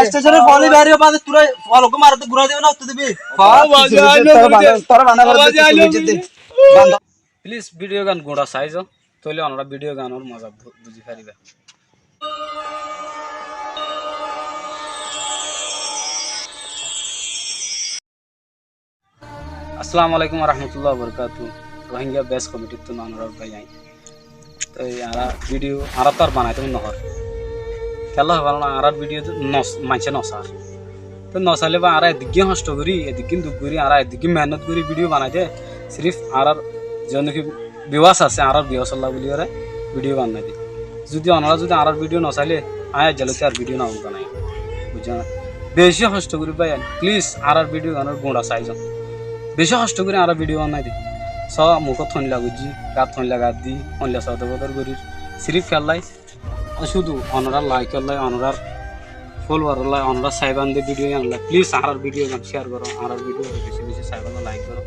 স্টেশনের ফলি বাইরে বাদে তুই ফলকে মারতে ঘুরা দেবে না তুই দিবি প্লিজ ভিডিও গান গোড়া সাইজ তাহলে আমরা ভিডিও গানের মজা বুঝি পারিবা। আসসালামু আলাইকুম রহমতুল্লাহ বরকাতু। রোহিঙ্গা বেস কমিটির তো অনুরাগ ভাই আই তো আরা ভিডিও আরা তো আর বানাইতে নহর খেলা ভালো না আর ভিডিও মানছে নসার তো নসালে বা আরা এদিকে কষ্ট করি এদিকে দুঃখ করি আরা এদিকে মেহনত করি ভিডিও বানাই দে সিরিফ আর যেন কি বিবাস আছে আর বিবাস আল্লাহ বলি ওরা ভিডিও বানাই দে যদি ওনারা যদি আর ভিডিও নচাইলে আয় জালতে আর ভিডিও না বানাই বুঝা বেশি কষ্ট করি ভাই প্লিজ আর ভিডিও গানের গোড়া সাইজ বেশি কষ্ট করে আর ভিডিও বানাই দে সব মুখ থনলা গুজি গাত থনলা গাত দি অনলা সদ বদর করি সিরিফ খেললাই শুধু অনরা লাইক করলাই অনরা ফলোয়ার লাই অনরা সাইবান দে ভিডিও আনলা প্লিজ আর ভিডিও গান শেয়ার করো আর ভিডিও বেশি বেশি সাইবান লাইক করো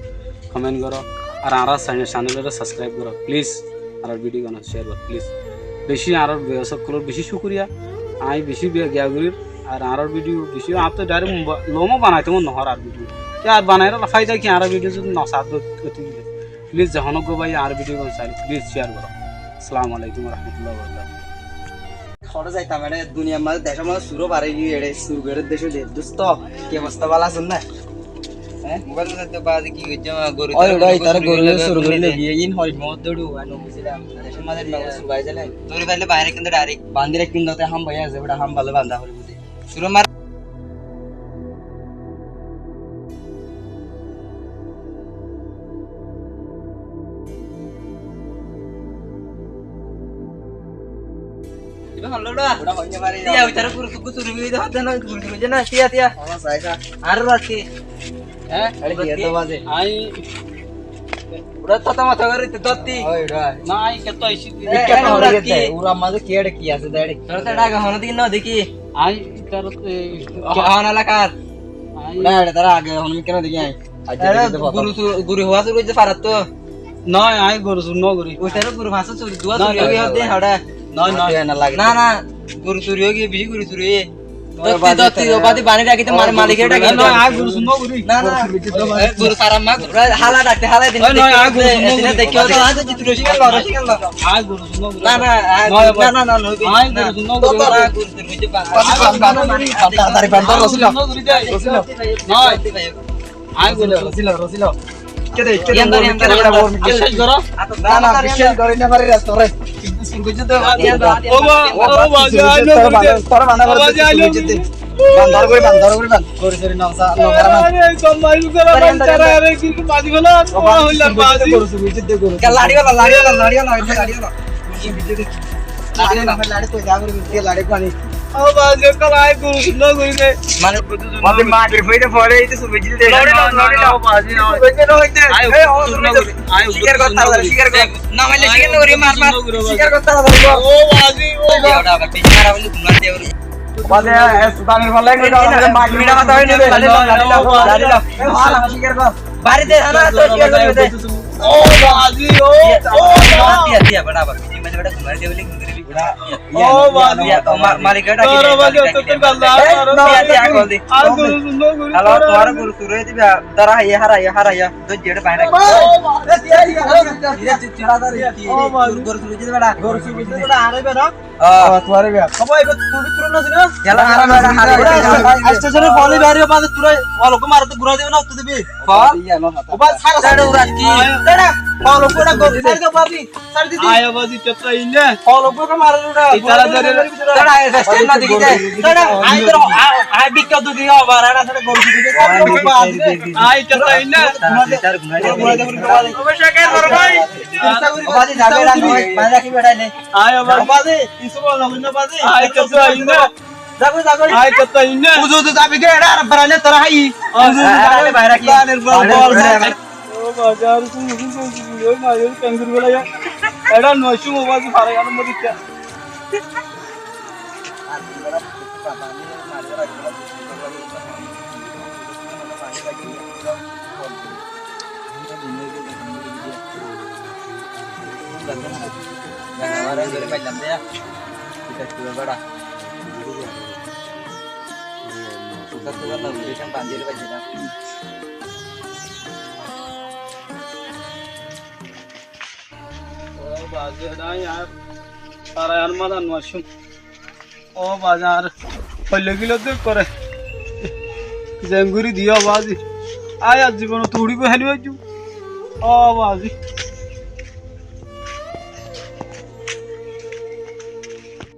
কমেন্ট করো আর চ্যানেলটা সাবস্ক্রাইব করো প্লিজ আর ভিডিও গান শেয়ার করো প্লিজ বেশি আর সব করার বেশি শুক্রিয়া আই বেশি গিয়াগুলির আর ভিডিও বেশি আর তো ডাইরেক্ট লোমো বানাইতে মন নহর আর ভিডিও আর বানাই ফায়দা কি আর ভিডিও যদি নসাদ প্লিজ যখন গো ভাই আর ভিডিও গান চাই প্লিজ শেয়ার করো। আসসালামু আলাইকুম রহমতুল্লাহ বরকাতুহু। খড় যাইতাম মানে দুনিয়ার মাঝে দেশের মাঝে সুরো বাড়ে গিয়ে এড়ে সুরগের দেশে দোস্ত কি অবস্থা ভালো আছেন না মোবাইল তো বাজে কি হচ্ছে গরু ওই ওই তার গরু শুরু করে গিয়ে ইন হই মত দড়ু আনো বুঝিলাম দেশের মাঝে মেলা সুর বাইরে যায় তোর বাইরে বাইরে কিন্তু ডাইরেক্ট বান্দিরে কিনতে হাম ভাইয়া আছে বড় হাম ভালো বান্দা হই বুঝি শুরু মার হল্লোডা ওটা হইতে পারে তিয়া উতারে পুরো কুকু শুরু হই দাও না গুরু গুরু না তিয়া তিয়া আমার সাইকা আর রাখি হ্যাঁ আরে কি তো বাজে আই ওরা তো মাথা করে দত্তি ওই রা না আই কত আইছি কেন হরে গেছে ওরা মাঝে কি এড়ে কি আছে দাঁড়ি তোর তো ডাগা হন দিন না দেখি আই তার হন এলাকার আই না এটা তারা আগে হন কেন দেখি আই গুরু গুরু হওয়া শুরু হইছে পারাত তো নয় আই গরু শুন গরি ওইটারে গুরু ভাষা চুরি দুয়া চুরি হই হতে হাড়া নয় নয় না লাগে না না গুরু চুরি হই বেশি গুরু চুরি দত্তি দত্তি ওবাদি বানি রাখিতে মার মালিকের ডাকি নয় আই গরু শুন গরি না না গুরু সারাম মা হালা ডাকতে হালা দিন নয় আই গরু শুন দিনে দেখিও তো আজ চিত্র শিখাল শিখাল আই গরু শুন গরি না না না না নইবে আই গরু শুন গরি না গুরু চুরি হইছে তাড়াতাড়ি প্যান্ট রছিল নয় আই গরু রছিল কেদে বিশ্বাস করো না না বিশ্বাস করি না পারি রেস্তোরে ও বাজে আই নো তোর বানা করে বান্দর করে করে সরি না আরে কমাই করে বাচ্চারা আরে কি বাজি হলো ও হইলা বাজি লাড়িওয়ালা লাড়ি তো যা করে লাড়ি পানি ও বাজে কলাই গরু শুন গরি রে মানে মানে মাটির ফইতে পড়ে এই তো সুবিজি দে লড়ি লাও বাজি সুবিজি না হইতে আই শিকার করতে না মাইলে শিকার করি মার মার শিকার করতে ও বাজি ও ওটা আবার বেশি মারা বলে ঘুমা দেও বাদে সুদানের ফলে মাটি মিটা কথা হই নেবে লাড়ি লাও শিকার কর বাড়িতে না তো শিকার করবে ও বাজি ও দিয়া দিয়া বড় আবার বেশি মাইলে বড় ঘুমা দেও বলে ঘুমা দেবি ও বাজি মালিকের ডাকি তোর বাজি তো তোর গাল্লা আর গরু শুন গরি হ্যালো তোমার গুরু শুরু হই দিবা তারা হারাইয়া তো জেড়ে বাইরে ও গুরু শুরু হই দিবা গরু সুবিজি দে আরেবে না তোরে বে কবে এবার তুমি তুরন না দিনা গেলা হারা স্টেশনের ফলি বাইরে বাদে তুই ফলকে মারতে ঘুরা দেবে না তুই দিবি ফল ও বাদ সারা সাড়ে উড়াকি দাঁড়া ফল উপরে গরু সাইড কে পাবি সাইড দিদি আয় বাজি চত্রা ইনে ফল উপরে মারে উড়া তারা ধরে দাঁড়া স্টেশন না দেখি দে দাঁড়া আই তোর আই বিক্কা তো দিও আবার এটা সাথে গরু দিদি আয় চত্রা ইনে অবশ্যই কে বড় ভাই বাজি যাবে না বাইরে রাখি বেড়াইলে আয় বাজি কিছু বল না বাজি আয় চত্রা ইনে যাগো আয় চত্রা ইনে বুঝো তো যাবি কে এটা আর বারানে তোর হাই বুঝো তো বাইরে রাখি ও বাজার কো ওই মায়ের কাঙ্গুর গলা এটা নয়শো বাজি ফারে আর মদিটা Orang dari macam dia, kita coba bada. করতে পারলাম বেশম বাঁধিয়ে পাচ্ছি না ও বাজে না यार তারা আর মাদান মাসুম ও বাজার পল্লে গিলো তো করে জঙ্গুরি দিও বাজি আয় জীবন তুড়ি বহানি বাজু ও বাজি